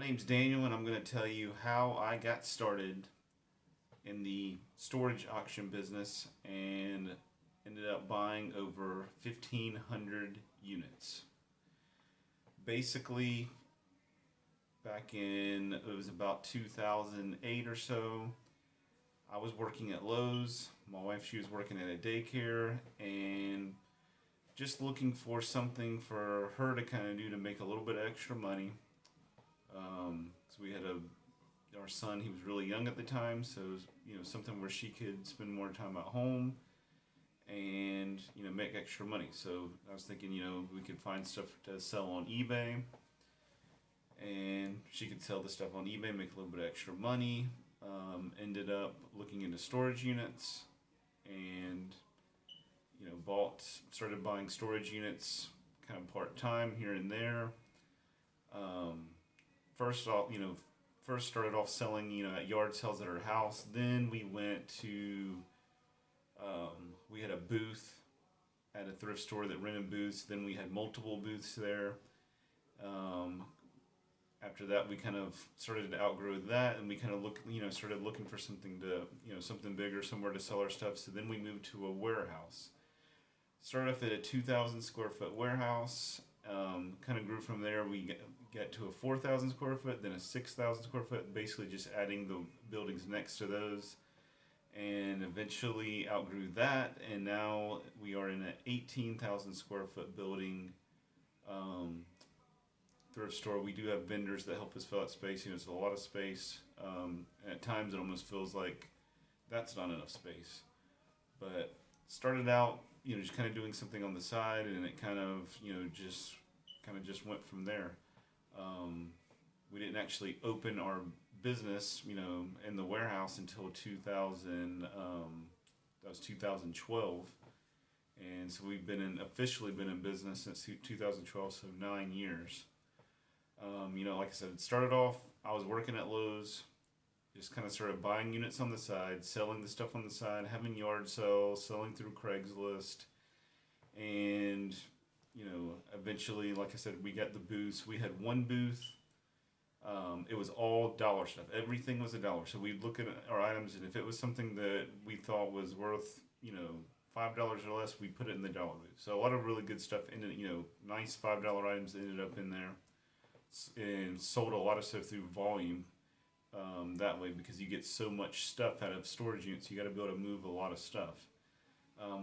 name's Daniel, and I'm going to tell you how I got started in the storage auction business and ended up buying over 1,500 units. Basically, back in it was about 2008 or so, I was working at Lowe's. My wife, she was working at a daycare, and just looking for something for her to kind of do to make a little bit of extra money. So we had our son. He was really young at the time, so it was, something where she could spend more time at home and make extra money. So I was thinking, we could find stuff to sell on eBay, and she could sell the stuff on eBay, make a little bit of extra money. Ended up looking into storage units, and started buying storage units kind of part time here and there. Um, first off, first started off selling, at yard sales at our house. Then we went to, we had a booth at a thrift store that rented booths. Then we had multiple booths there. Um, After that, we kind of started to outgrow that, and we kind of started looking for something to, something bigger, somewhere to sell our stuff. So then we moved to a warehouse. Started off at a 2,000 square foot warehouse. Kind of grew from there. We get to a 4,000 square foot, then a 6,000 square foot, basically just adding the buildings next to those. And eventually outgrew that, and now we are in an 18,000 square foot building. Thrift store. We do have vendors that help us fill out space. It's a lot of space. And at times it almost feels like that's not enough space. But started out, just kind of doing something on the side, and it kind of, just went from there. We didn't actually open our business, in the warehouse until 2000. That was 2012, and so we've officially been in business since 2012, so 9 years. Like I said, it started off, I was working at Lowe's, just kind of started buying units on the side, selling the stuff on the side, having yard sales, selling through Craigslist, and, eventually, like I said, we got the booths. We had one booth. It was all dollar stuff. Everything was a dollar. So we'd look at our items, and if it was something that we thought was worth, $5 or less, we put it in the dollar booth. So a lot of really good stuff ended, nice $5 items ended up in there, and sold a lot of stuff through volume. That way, because you get so much stuff out of storage units, you got to be able to move a lot of stuff.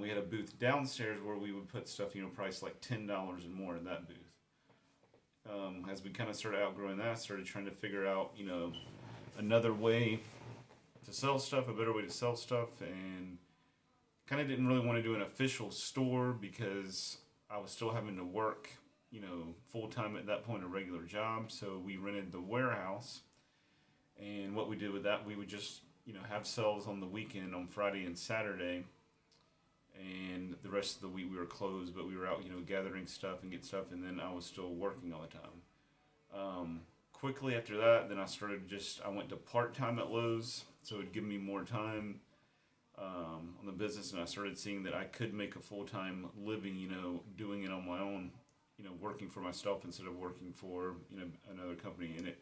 We had a booth downstairs where we would put stuff, priced like $10 and more in that booth. As we kind of started outgrowing that, started trying to figure out, another way to sell stuff, a better way to sell stuff, and kind of didn't really want to do an official store because I was still having to work, full time at that point, a regular job. So we rented the warehouse, and what we did with that, we would just, have sales on the weekend on Friday and Saturday, and the rest of the week we were closed, but we were out, gathering stuff and get stuff, and then I was still working all the time. Quickly after that, then I went to part-time at Lowe's, so it would give me more time on the business, and I started seeing that I could make a full-time living, doing it on my own, working for myself instead of working for, another company. And it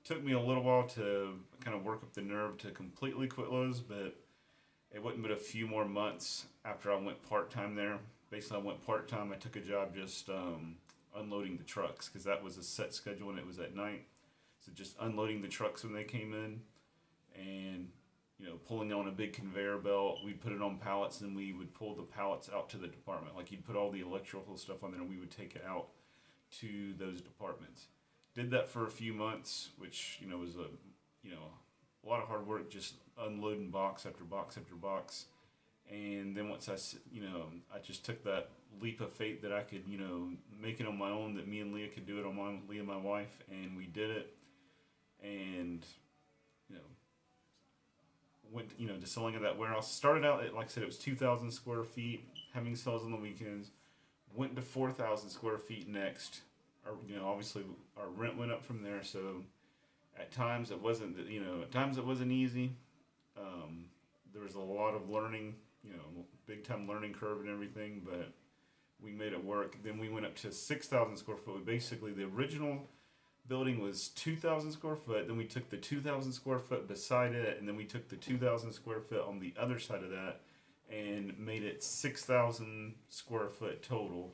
took me a little while to kind of work up the nerve to completely quit Lowe's, but it wasn't but a few more months after I went part-time there. Basically, I went part-time. I took a job just unloading the trucks, because that was a set schedule and it was at night. So just unloading the trucks when they came in, and pulling on a big conveyor belt. We'd put it on pallets, and we would pull the pallets out to the department. Like, you'd put all the electrical stuff on there, and we would take it out to those departments. Did that for a few months, which was a lot of hard work, just unloading box after box after box. And then once I just took that leap of faith that I could, make it on my own, that me and Leah could do it on Leah, my wife, and we did it. And, went, to selling at that warehouse. Started out at, like I said, it was 2,000 square feet, having sales on the weekends. Went to 4,000 square feet next. Obviously our rent went up from there, so at times it wasn't, easy. There was a lot of learning, big time learning curve and everything, but we made it work. Then we went up to 6,000 square foot. Basically, the original building was 2,000 square foot. Then we took the 2,000 square foot beside it, and then we took the 2,000 square foot on the other side of that, and made it 6,000 square foot total,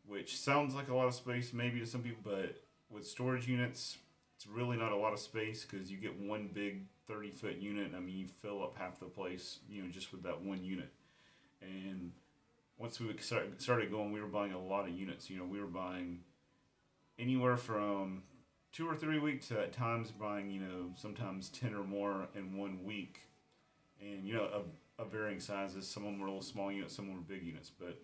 which sounds like a lot of space maybe to some people, but with storage units, it's really not a lot of space because you get one big 30-foot unit. I mean, you fill up half the place, just with that one unit. And once we started going, we were buying a lot of units. We were buying anywhere from 2 or 3 weeks at times, buying sometimes 10 or more in 1 week, and of varying sizes. Some of them were little small units, some were big units. But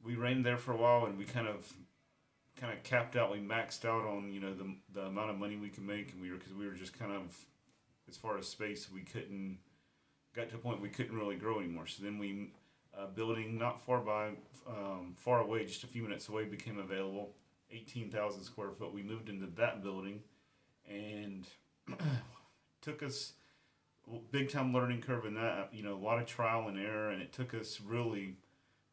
we reigned there for a while, and we kind of capped out. We maxed out on the amount of money we could make, and because we were just kind of, as far as space, we couldn't got to a point we couldn't really grow anymore. So then we building not far away, just a few minutes away, became available. 18,000 square foot. We moved into that building, and took us big time learning curve in that. A lot of trial and error, and it took us really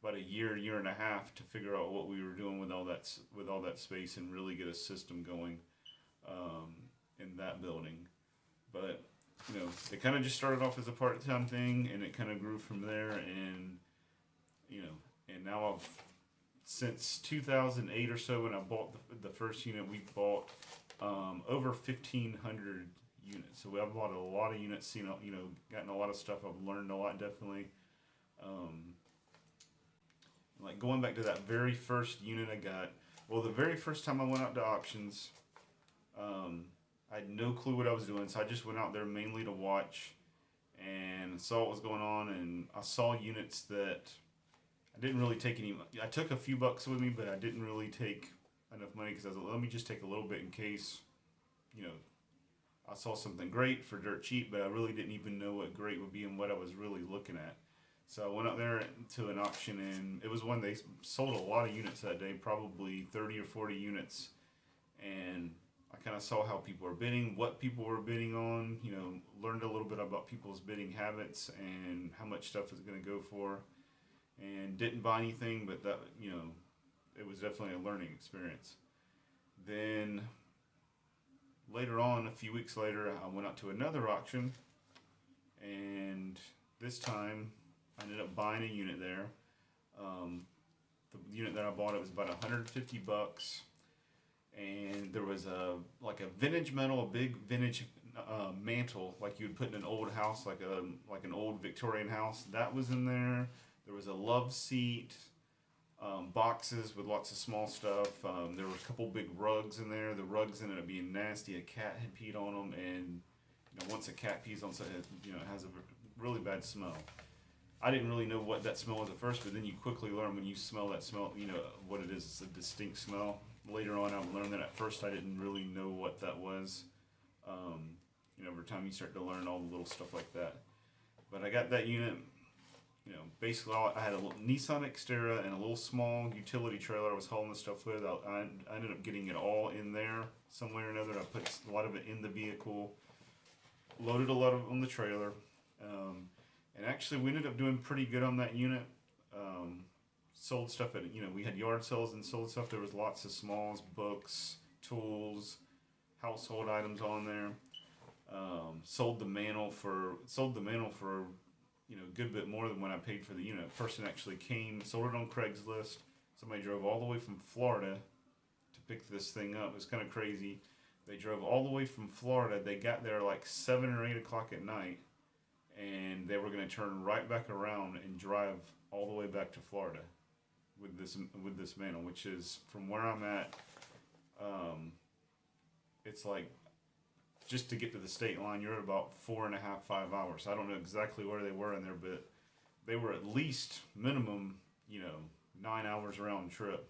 about a year and a half to figure out what we were doing with all that space and really get a system going in that building. But it kind of just started off as a part-time thing, and it kind of grew from there. And and now since 2008 or so, when I bought the first unit, we bought over 1,500 units. So I've bought a lot of units, gotten a lot of stuff. I've learned a lot, definitely. Like going back to that very first unit I got. Well, the very first time I went out to auctions, I had no clue what I was doing, so I just went out there mainly to watch and saw what was going on. And I saw units that I didn't really take any. I took a few bucks with me, but I didn't really take enough money because I was like, let me just take a little bit in case, I saw something great for dirt cheap, but I really didn't even know what great would be and what I was really looking at. So I went out there to an auction, and it was one they sold a lot of units that day, probably 30 or 40 units. And I kind of saw how people were bidding, what people were bidding on, learned a little bit about people's bidding habits and how much stuff is going to go for. And didn't buy anything, but that, it was definitely a learning experience. Then later on, a few weeks later, I went out to another auction, and this time I ended up buying a unit there. The unit that I bought, it was about 150 bucks, and there was a vintage metal, a big vintage mantle, like you would put in an old house, like an old Victorian house. That was in there. There was a love seat, boxes with lots of small stuff. There were a couple big rugs in there. The rugs ended up being nasty. A cat had peed on them, and once a cat pees on something, it has a really bad smell. I didn't really know what that smell was at first, but then you quickly learn when you smell that smell, what it is. It's a distinct smell. Later on, I learned that at first I didn't really know what that was. Over time you start to learn all the little stuff like that. But I got that unit. Basically I had a Nissan Xterra and a little small utility trailer I was hauling the stuff with. I ended up getting it all in there some way or another. I put a lot of it in the vehicle, loaded a lot of it on the trailer. And actually we ended up doing pretty good on that unit. Sold stuff at, we had yard sales and sold stuff. There was lots of smalls, books, tools, household items on there. Sold the mantle for a good bit more than what I paid for the unit. A person actually came, sold it on Craigslist. Somebody drove all the way from Florida to pick this thing up. It was kind of crazy. They drove all the way from Florida. They got there like 7 or 8 o'clock at night, and they were going to turn right back around and drive all the way back to Florida with this mantle, which is, from where I'm at, it's like, just to get to the state line, you're at about 4.5, 5 hours. I don't know exactly where they were in there, but they were at least minimum, 9 hours round trip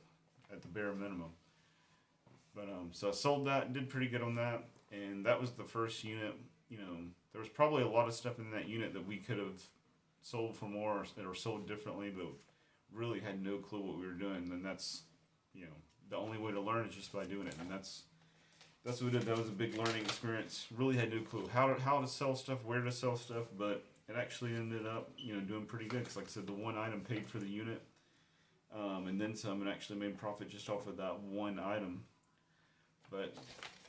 at the bare minimum. But so I sold that and did pretty good on that, and that was the first unit. There was probably a lot of stuff in that unit that we could have sold for more or sold differently, but really had no clue what we were doing. And that's, the only way to learn is just by doing it, and that's what we did. That was a big learning experience. Really had no clue how to sell stuff, where to sell stuff, but it actually ended up, doing pretty good. Because like I said, the one item paid for the unit, and then some, and actually made profit just off of that one item. But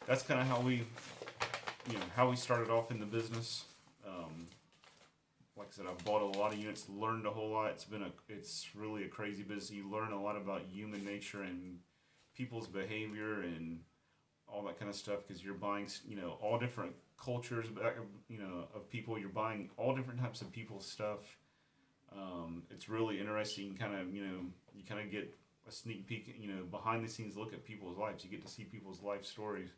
that's kind of how we started off in the business. Like I said, I've bought a lot of units, learned a whole lot. It's really a crazy business. You learn a lot about human nature and people's behavior and all that kind of stuff, because you're buying, all different cultures, of people. You're buying all different types of people's stuff. It's really interesting. You kind of get a sneak peek, behind the scenes look at people's lives. You get to see people's life stories.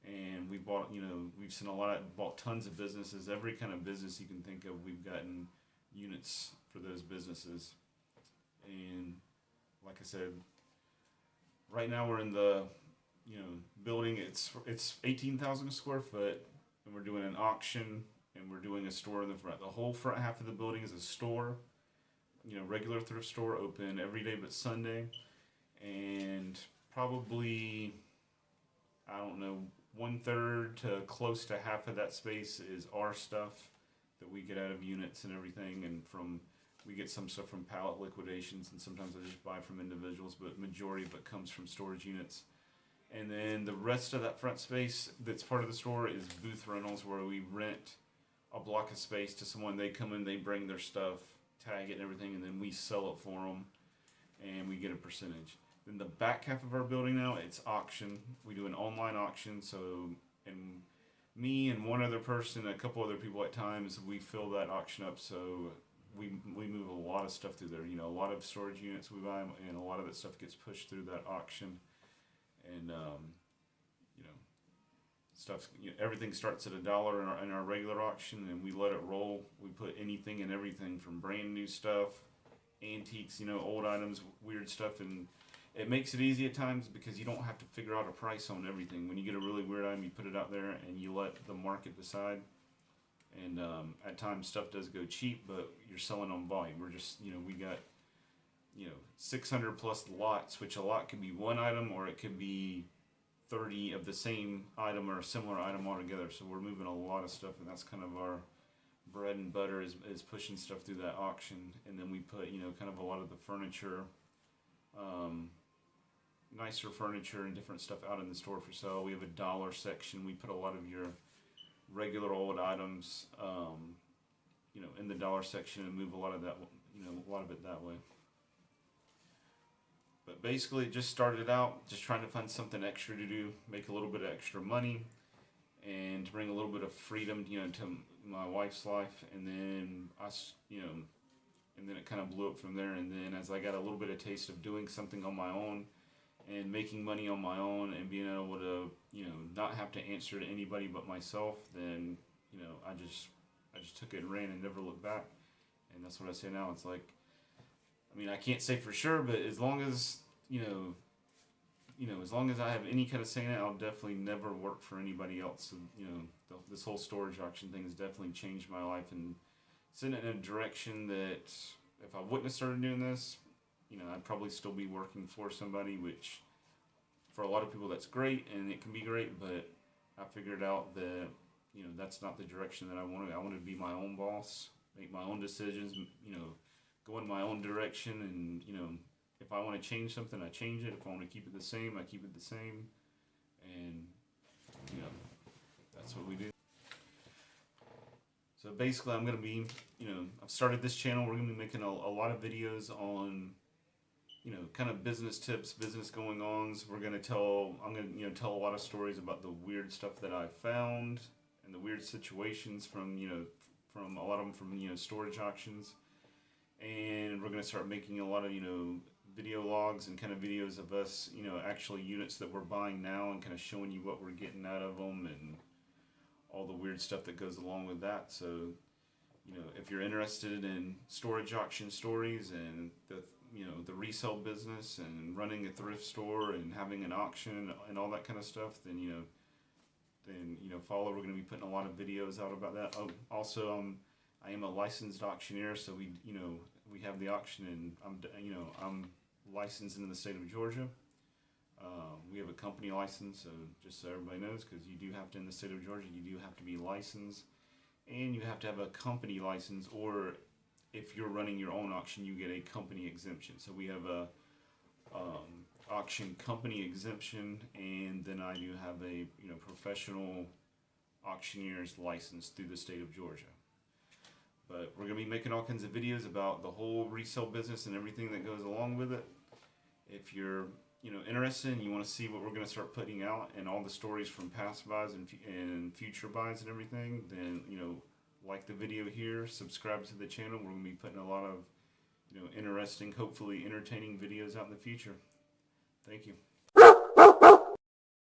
And bought tons of businesses, every kind of business you can think of. We've gotten units for those businesses. And like I said, right now we're in the, building. It's 18,000 square foot, and we're doing an auction, and we're doing a store in the front. The whole front half of the building is a store, regular thrift store, open every day but Sunday. And probably, I don't know, 1/3 to close to half of that space is our stuff that we get out of units and everything. And we get some stuff from pallet liquidations, and sometimes I just buy from individuals, but majority of it comes from storage units. And then the rest of that front space that's part of the store is booth rentals, where we rent a block of space to someone. They come in, they bring their stuff, tag it and everything, and then we sell it for them, and we get a percentage. In the back half of our building now, it's auction. We do an online auction, and me and one other person, a couple other people at times, we fill that auction up. So we move a lot of stuff through there. A lot of storage units we buy, and a lot of that stuff gets pushed through that auction. And everything starts at $1 in our regular auction, and we let it roll. We put anything and everything from brand new stuff, antiques, old items, weird stuff, and it makes it easy at times because you don't have to figure out a price on everything. When you get a really weird item, you put it out there and you let the market decide. And at times stuff does go cheap, but you're selling on volume. We're just, we got, 600 plus lots, which a lot could be one item, or it could be 30 of the same item or a similar item altogether. So we're moving a lot of stuff, and that's kind of our bread and butter is pushing stuff through that auction. And then we put, kind of a lot of the furniture, nicer furniture and different stuff out in the store for sale. We have a dollar section. We put a lot of your regular old items, in the dollar section, and move a lot of that, a lot of it that way. But basically, it just started out just trying to find something extra to do, make a little bit of extra money, and to bring a little bit of freedom, to my wife's life. And then and then it kind of blew up from there. And then as I got a little bit of taste of doing something on my own and making money on my own and being able to, not have to answer to anybody but myself, then, I just took it and ran and never looked back. And that's what I say now. It's like, I can't say for sure, but as long as, as long as I have any kind of say in it, I'll definitely never work for anybody else. So, this whole storage auction thing has definitely changed my life and sent it in a direction that if I wouldn't have started doing this, I'd probably still be working for somebody, which for a lot of people that's great, and it can be great, but I figured out that, that's not the direction that I wanted. I wanted to be my own boss, make my own decisions, go in my own direction, and, if I want to change something, I change it. If I want to keep it the same, I keep it the same, and, that's what we do. So basically, I'm going to be, I've started this channel. We're going to be making a lot of videos on, kind of business tips, business going-ons. I'm going to tell a lot of stories about the weird stuff that I've found and the weird situations from a lot of them from, storage auctions. And we're going to start making a lot of, video logs and kind of videos of us, actual units that we're buying now, and kind of showing you what we're getting out of them and all the weird stuff that goes along with that. So, if you're interested in storage auction stories and the resale business and running a thrift store and having an auction and all that kind of stuff, then follow. We're going to be putting a lot of videos out about that. Oh, also, I am a licensed auctioneer, so we have the auction, and I'm licensed in the state of Georgia. We have a company license, so just so everybody knows, because you do have to, in the state of Georgia, you do have to be licensed, and you have to have a company license, or if you're running your own auction, you get a company exemption. So we have auction company exemption, and then I do have a professional auctioneer's license through the state of Georgia. But we're gonna be making all kinds of videos about the whole resale business and everything that goes along with it. If you're interested and you want to see what we're going to start putting out and all the stories from past buys and future buys and everything, then like the video here, subscribe to the channel. We're going to be putting a lot of interesting, hopefully entertaining videos out in the future. Thank you.